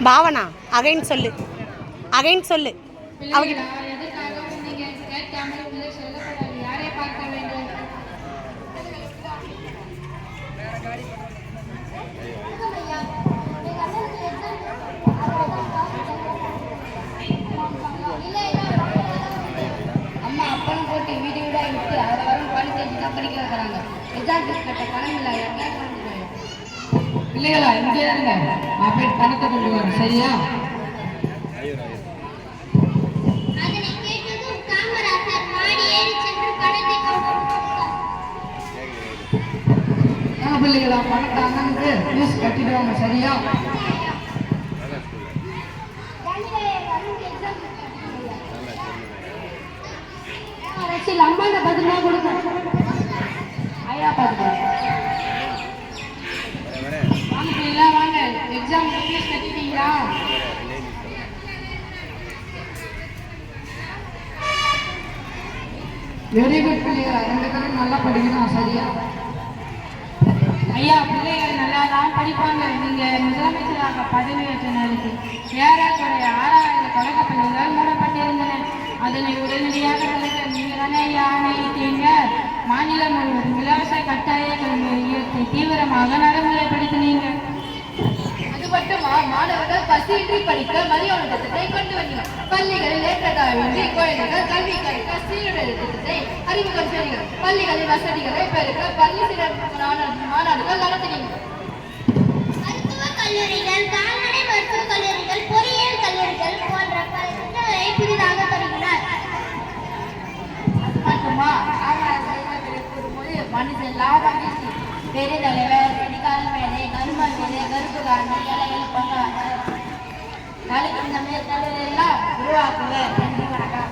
Bhavana again சொல்லு, again சொல்லு. அவங்க அம்மா அப்பனும் போட்டு வீடு வீடாக விட்டு அவரை வரும் பாலி தேடி தான் படிக்க வைக்கிறாங்க. ரிசார்ட் கட்ட பணம் இல்லை. பிள்ளைகளா இங்கே இருங்க, நான் போய் பணத்தை கொண்டு வரேன். சரியா? பிள்ளைகளா பணத்தை அண்ணனுக்கு ஃபீஸ் கட்டிடுவாங்க. சரியா? அம்மா பதிலா கொடுங்க. ஐயா பார்த்துக்கோங்க. வாங்க, எக்ஸாம் ஃபீஸ் கட்டிட்டீங்களா? வெரி குட் பிள்ளைகளா, 2 பேரும் நல்லா படிக்கணும். சரியா? ஐயா, பிள்ளைகள் நல்லா தான் படிப்பாங்க. நீங்கள் முதலமைச்சராக பதவியேற்ற நாளைக்கு ஏறக்குறைய 6000 தொடக்க பள்ளிகள் மூடப்பட்டிருந்தன. அதனை உடனடியாக திறக்க நீங்கள் தானே ஐயா ஆணையிட்டீங்க. மாநிலம் முழுவதும் இலவச கட்டாய கல்வி இயக்கத்தை தீவிரமாக நடைமுறைப்படுத்தினீங்க. அது மட்டுமா, மாணவர்கள் பசியின்றி படிக்க மதிய உணவு திட்டத்தை கொண்டு வந்தீங்க. பள்ளிகளில் ஏற்றத்தாழ்வின்றி குழந்தைகள் கல்வி கற்க சீருடை திட்டத்தை அறிமுகம் செய்யுங்கள். பள்ளிகளின் வசதிகளை பெருக்க பள்ளி சிறப்பு மாநாடுகள் நடத்தினீங்க. மருத்துவக் கல்லூரிகள், கால்நடை மருத்துவக் கல்லூரிகள், பொறியியல் கல்லூரிகள் போன்ற பல திட்டங்களை புதிதாக தொடங்கினார். அது மட்டுமா, கூறும்போது மனிதன் லாபம் வீசி பெருந்தலைவர், பிடிக்கால் மேலே, கருமல் மேலே, கருப்பு காரணம் இலைகள் பங்காக நாளைக்கு இந்த மேற்கல்வியெல்லாம் உருவாக்குவர். நன்றி, வணக்கம்.